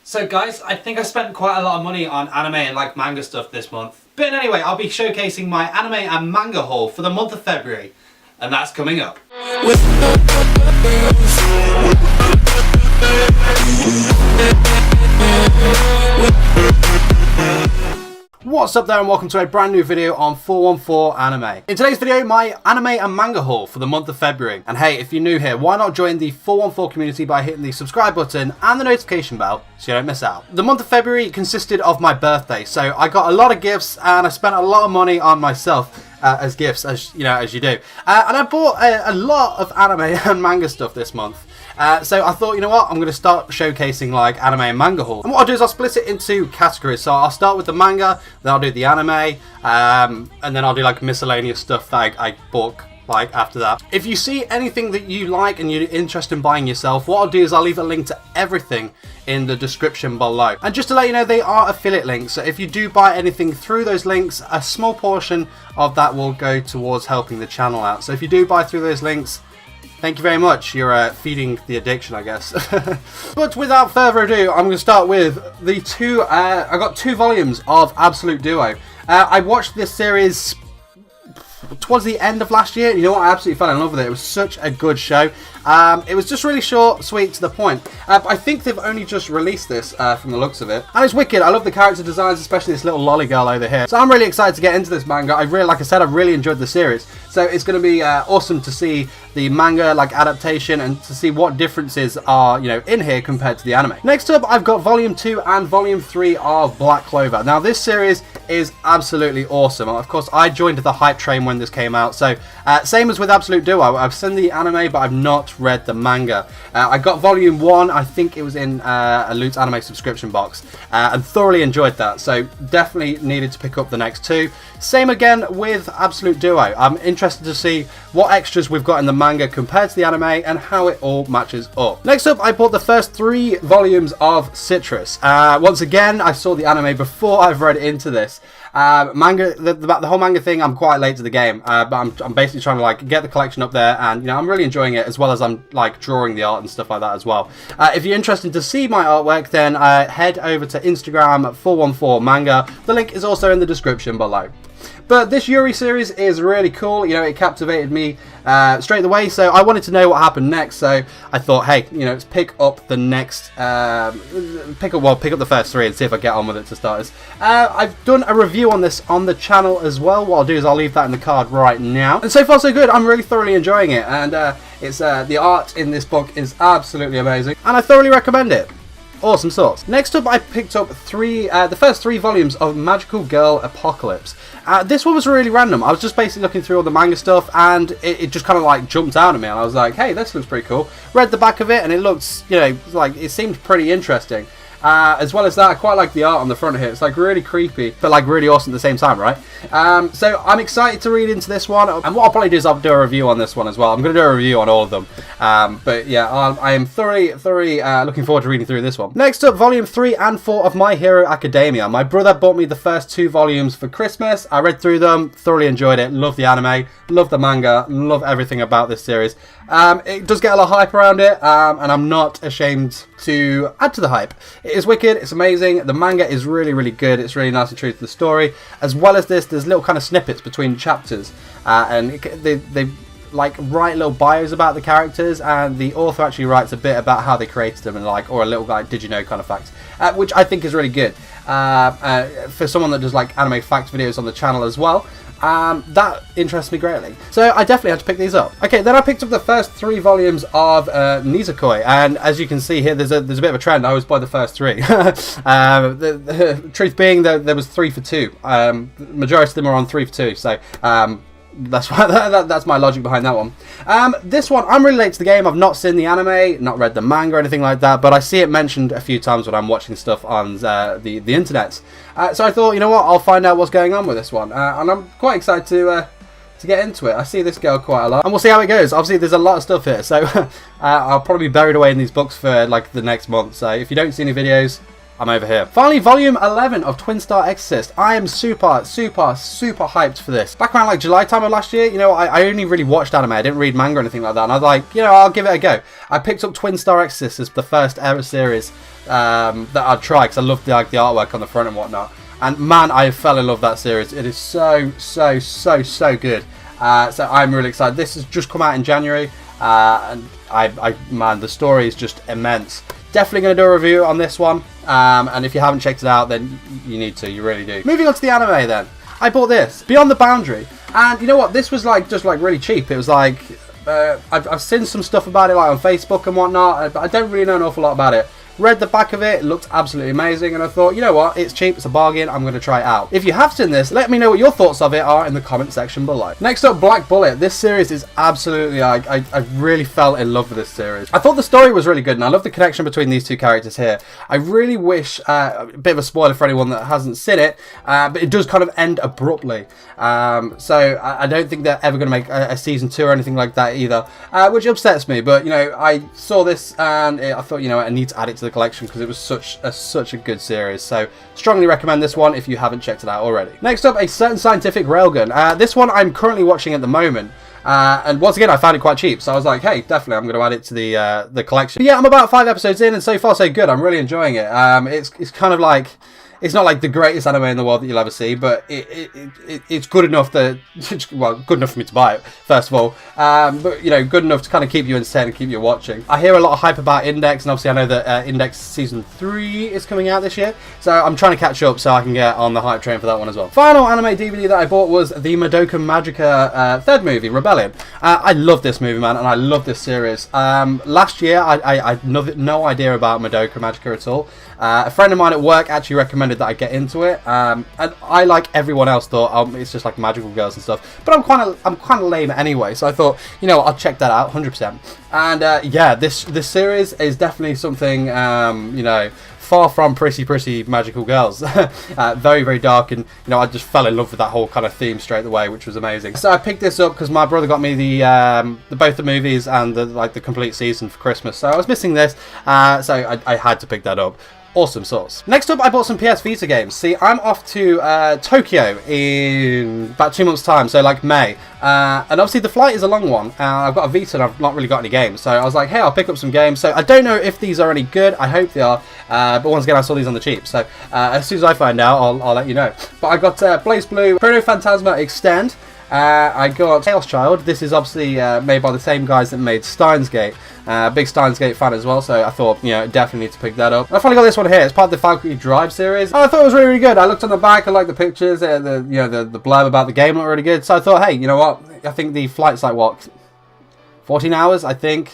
So guys, I think I spent quite a lot of money on anime and like manga stuff this month. But anyway, I'll be showcasing my anime and manga haul for the month of February. And that's coming up. What's up there and welcome to a brand new video on 414 Anime. In today's video, my anime and manga haul for the month of February. And hey, if you're new here, why not join the 414 community by hitting the subscribe button and the notification bell so you don't miss out. The month of February consisted of my birthday, so I got a lot of gifts and I spent a lot of money on myself as gifts, as you do. And I bought a lot of anime and manga stuff this month. So I thought, you know what, I'm going to start showcasing like anime and manga haul. And what I'll do is I'll split it into categories. So I'll start with the manga, then I'll do the anime, and then I'll do like miscellaneous stuff that I bought like after that. If you see anything that you like and you're interested in buying yourself, what I'll do is I'll leave a link to everything in the description below. And just to let you know, they are affiliate links, so if you do buy anything through those links, a small portion of that will go towards helping the channel out. So if you do buy through those links, thank you very much. You're feeding the addiction, I guess. But without further ado, I'm going to start with the I got 2 volumes of Absolute Duo. I watched this series towards the end of last year. You know what? I absolutely fell in love with it. It was such a good show. It was just really short, sweet, to the point. I think they've only just released this from the looks of it. And it's wicked. I love the character designs, especially this little lolly girl over here. So I'm really excited to get into this manga. Like I said, I've really enjoyed the series. So it's going to be awesome to see the manga like adaptation and to see what differences are, in here compared to the anime. Next up, I've got Volume 2 and Volume 3 of Black Clover. Now, this series is absolutely awesome. Of course, I joined the hype train when this came out. So same as with Absolute Duo, I've seen the anime, but I've not read the manga. I got Volume 1, I think it was in a Loot's anime subscription box, and thoroughly enjoyed that. So definitely needed to pick up the next 2. Same again with Absolute Duo. I'm interested to see what extras we've got in the manga compared to the anime and how it all matches up. Next up, I bought the first 3 volumes of Citrus. Once again, I saw the anime before I've read into this. Manga, the whole manga thing, I'm quite late to the game, but I'm basically trying to like get the collection up there, and I'm really enjoying it, as well as I'm like drawing the art and stuff like that as well. If you're interested to see my artwork, then head over to Instagram 414 Manga. The link is also in the description below. But this Yuri series is really cool. It captivated me straight away, so I wanted to know what happened next. So I thought, hey, let's pick up the next, pick up the first 3 and see if I get on with it to starters. I've done a review on this on the channel as well. What I'll do is I'll leave that in the card right now. And so far so good. I'm really thoroughly enjoying it, and it's the art in this book is absolutely amazing, and I thoroughly recommend it. Awesome sauce. Next up, I picked up the first 3 volumes of Magical Girl Apocalypse. This one was really random. I was just basically looking through all the manga stuff, and it just kind of like jumped out at me, and I was like, hey, this looks pretty cool. Read the back of it, and it looks, like it seemed pretty interesting. As well as that, I quite like the art on the front here. It's like really creepy, but like really awesome at the same time, right? So I'm excited to read into this one, and what I'll probably do is I'll do a review on this one as well. I'm going to do a review on all of them, but yeah, I am thoroughly looking forward to reading through this one. Next up, Volume 3 and 4 of My Hero Academia. My brother bought me the first 2 volumes for Christmas. I read through them, thoroughly enjoyed it, love the anime, love the manga, love everything about this series. It does get a lot of hype around it, and I'm not ashamed to add to the hype. It is wicked, it's amazing, the manga is really, really good, it's really nice and true to the story. As well as this, there's little kind of snippets between chapters, and they like write little bios about the characters, and the author actually writes a bit about how they created them, and or a little like did you know kind of facts, which I think is really good for someone that does like anime fact videos on the channel as well. That interests me greatly. So I definitely had to pick these up. Okay, then I picked up the first 3 volumes of Nizukoi, and as you can see here, there's a bit of a trend. I always buy the first 3. The truth being that there was 3 for 2. The majority of them are on 3 for 2, so that's why that's my logic behind that one. This one, I'm really late to the game. I've not seen the anime, not read the manga or anything like that, but I see it mentioned a few times when I'm watching stuff on the internet. So I thought, you know what, I'll find out what's going on with this one, and I'm quite excited to get into it. I see this girl quite a lot, and we'll see how it goes. Obviously, there's a lot of stuff here, so I'll probably be buried away in these books for like the next month. So if you don't see any videos, I'm over here. Finally, volume 11 of Twin Star Exorcist. I am super hyped for this. Back around like July time of last year, you know, I only really watched anime. I didn't read manga or anything like that. And I was like, you know, I'll give it a go. I picked up Twin Star Exorcist as the first ever series that I'd try because I loved the artwork on the front and whatnot. And man, I fell in love with that series. It is so good. So I'm really excited. This has just come out in January, and man, the story is just immense. Definitely going to do a review on this one, and if you haven't checked it out, then you need to. You really do. Moving on to the anime, then I bought this Beyond the Boundary, and you know what? This was like just like really cheap. It was like I've seen some stuff about it like on Facebook and whatnot, but I don't really know an awful lot about it. Read the back of it looked absolutely amazing, and I thought, you know what, it's cheap, it's a bargain, I'm going to try it out. If you have seen this, let me know what your thoughts of it are in the comment section below. Next up, Black Bullet. This series is absolutely, I really fell in love with this series. I thought the story was really good, and I love the connection between these two characters here. I really wish, a bit of a spoiler for anyone that hasn't seen it, but it does kind of end abruptly. So I don't think they're ever going to make a season 2 or anything like that either, which upsets me, but you know, I saw this and I thought, you know, I need to add it to the collection because it was such a good series. So strongly recommend this one if you haven't checked it out already. Next up, A Certain Scientific Railgun. This one I'm currently watching at the moment. And once again, I found it quite cheap, so I was like, hey, definitely I'm going to add it to the collection. But yeah, I'm about 5 episodes in, and so far so good. I'm really enjoying it. It's kind of like, it's not like the greatest anime in the world that you'll ever see, but it's good enough that, well, good enough for me to buy it, first of all. But, you know, good enough to kind of keep you entertained and keep you watching. I hear a lot of hype about Index, and obviously I know that Index Season 3 is coming out this year, so I'm trying to catch up so I can get on the hype train for that one as well. Final anime DVD that I bought was the Madoka Magica third movie, Rebellion. I love this movie, man, and I love this series. Last year, I had no idea about Madoka Magica at all. A friend of mine at work actually recommended that I get into it, and I, like everyone else, thought it's just like magical girls and stuff. But I'm kind of lame anyway, so I thought, you know, I'll check that out 100%. And yeah, this series is definitely something, you know, far from pretty magical girls. Very dark, and you know, I just fell in love with that whole kind of theme straight away, which was amazing. So I picked this up because my brother got me the both the movies and the complete season for Christmas. So I was missing this, so I had to pick that up. Awesome sauce. Next up, I bought some PS Vita games. See, I'm off to Tokyo in about 2 months' time, so like May. And obviously the flight is a long one. I've got a Vita and I've not really got any games. So I was like, hey, I'll pick up some games. So I don't know if these are any good. I hope they are. But once again, I saw these on the cheap. So as soon as I find out, I'll let you know. But I got Blaze Blue, Chrono Phantasma Extend. I got Chaos Child. This is obviously made by the same guys that made Steins Gate. Big Steins Gate fan as well, so I thought, you know, definitely need to pick that up. I finally got this one here. It's part of the Valkyrie Drive series. And I thought it was really good. I looked on the back, I liked the pictures, the blurb about the game looked really good. So I thought, hey, you know what? I think the flight's like, what, 14 hours, I think?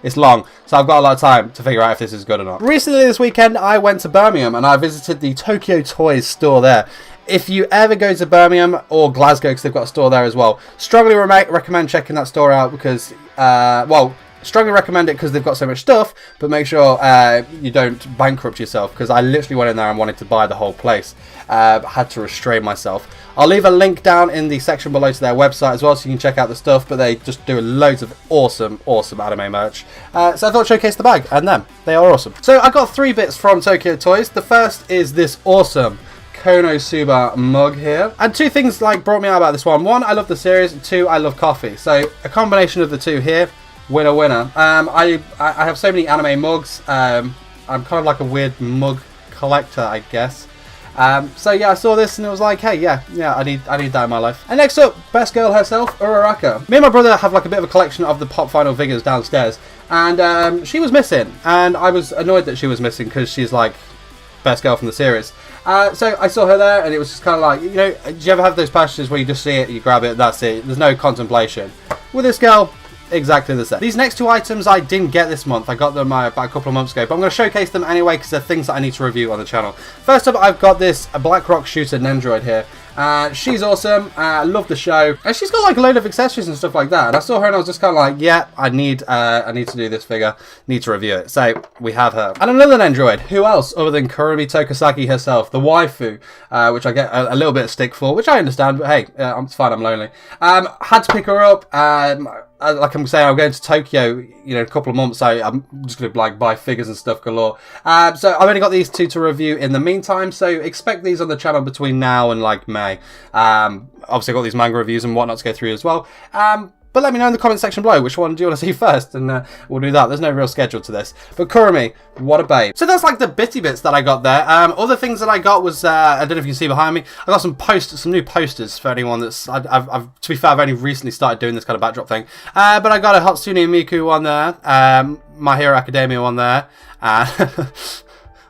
It's long, so I've got a lot of time to figure out if this is good or not. Recently this weekend, I went to Birmingham and I visited the Tokyo Toys store there. If you ever go to Birmingham or Glasgow, because they've got a store there as well, strongly recommend checking that store out because, well, strongly recommend it because they've got so much stuff, but make sure you don't bankrupt yourself, because I literally went in there and wanted to buy the whole place. Had to restrain myself. I'll leave a link down in the section below to their website as well, so you can check out the stuff, but they just do loads of awesome anime merch. So I thought I'd showcase the bag, and them. They are awesome. So I got 3 bits from Tokyo Toys. The first is this awesome Konosuba mug here, and 2 things like brought me out about this one. 1, I love the series, and 2, I love coffee. So a combination of the 2 here, winner. I have so many anime mugs. I'm kind of like a weird mug collector, I guess. So yeah, I saw this and it was like, hey, yeah, I need that in my life. And next up, best girl herself, Uraraka. Me and my brother have like a bit of a collection of the Pop Final figures downstairs, and she was missing, and I was annoyed that she was missing because she's like best girl from the series. So I saw her there, and it was just kind of like, you know, do you ever have those passages where you just see it, you grab it, that's it, there's no contemplation? With this girl, exactly the same. These next 2 items I didn't get this month. I got them about a couple of months ago, but I'm going to showcase them anyway because they're things that I need to review on the channel. First up, I've got this Black Rock Shooter Nendroid here. She's awesome. I love the show, and she's got like a load of accessories and stuff like that. And I saw her and I was just kind of like, yeah, I need to do this figure, need to review it. So we have her. And another Nendroid. Who else other than Kurumi Tokasaki herself, the waifu, which I get a little bit of stick for, which I understand, but hey, it's fine, I'm lonely. Had to pick her up. like I'm saying, I'm going to Tokyo, you know, in a couple of months, so I'm just going to like buy figures and stuff galore. So I've only got these two to review in the meantime, so expect these on the channel between now and like May. Obviously I've got these manga reviews and whatnot to go through as well. But let me know in the comment section below which one do you want to see first, and we'll do that. There's no real schedule to this. But Kurumi, what a babe. So that's like the bitty bits that I got there. Other things that I got was, I don't know if you can see behind me, I got some new posters for anyone that's, to be fair, I've only recently started doing this kind of backdrop thing. But I got a Hatsune Miku one there, My Hero Academia one there,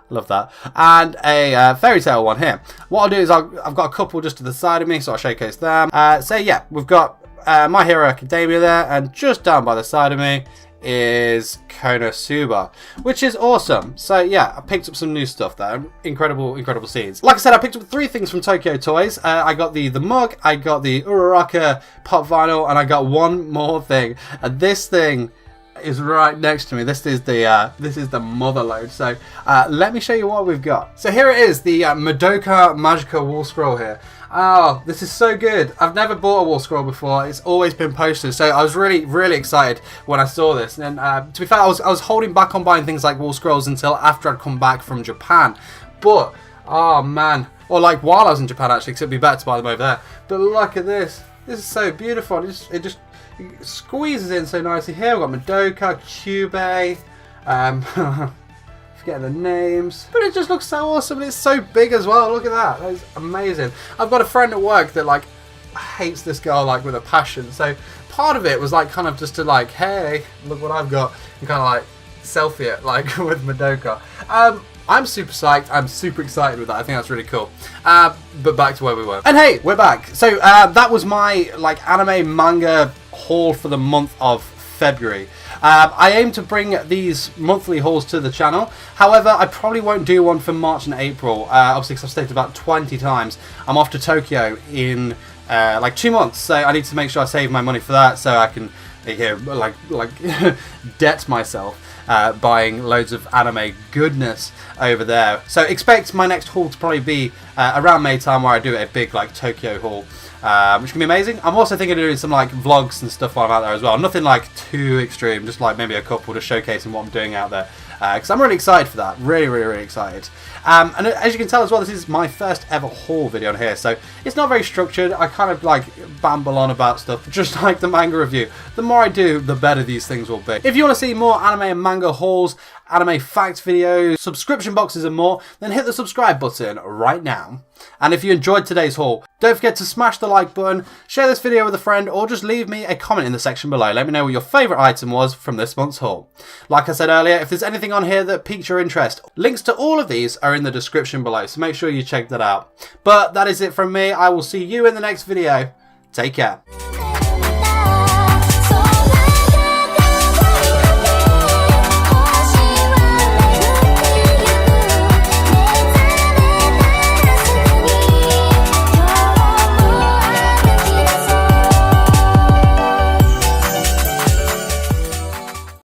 love that, and a Fairy Tail one here. What I'll do is I've got a couple just to the side of me, so I'll showcase them. So yeah, we've got My Hero Academia there, and just down by the side of me is Konosuba, which is awesome. So yeah, I picked up some new stuff there. Incredible scenes. Like I said, I picked up 3 things from Tokyo Toys. I got the mug, I got the Uraraka pop vinyl, and I got one more thing. And this thing is right next to me. This is the mother load. So let me show you what we've got. So here it is, the Madoka Magica wall scroll here. Oh, this is so good. I've never bought a wall scroll before. It's always been posters. So I was really excited when I saw this. And to be fair, I was holding back on buying things like wall scrolls until after I'd come back from Japan. But, oh man. Or like while I was in Japan actually, because it'd be better to buy them over there. But look at this. This is so beautiful. It just squeezes in so nicely here. We've got Madoka, Kyubey, forgetting the names, but it just looks so awesome, and it's so big as well. Look at that. That is amazing. I've got a friend at work that like hates this girl like with a passion, so part of it was like kind of just to like, hey, look what I've got, and kind of like selfie it like with Madoka. I'm super psyched. I'm super excited with that. I think that's really cool. But back to where we were. And hey, we're back. So that was my like anime manga haul for the month of February. I aim to bring these monthly hauls to the channel. However, I probably won't do one for March and April. Obviously, because I've stated about 20 times. I'm off to Tokyo in like 2 months, so I need to make sure I save my money for that, so I can like debt myself buying loads of anime goodness over there. So expect my next haul to probably be around May time, where I do a big like Tokyo haul. Which can be amazing. I'm also thinking of doing some like vlogs and stuff while I'm out there as well. Nothing like too extreme, just like maybe a couple, just showcasing what I'm doing out there. Because I'm really excited for that. Really excited. And as you can tell as well, this is my first ever haul video on here. So it's not very structured. I kind of like bamble on about stuff, just like the manga review. The more I do, the better these things will be. If you want to see more anime and manga hauls, anime facts videos, subscription boxes and more, then hit the subscribe button right now. And if you enjoyed today's haul, don't forget to smash the like button, share this video with a friend, or just leave me a comment in the section below. Let me know what your favourite item was from this month's haul. Like I said earlier, if there's anything on here that piques your interest, links to all of these are in the description below, so make sure you check that out. But that is it from me. I will see you in the next video. Take care.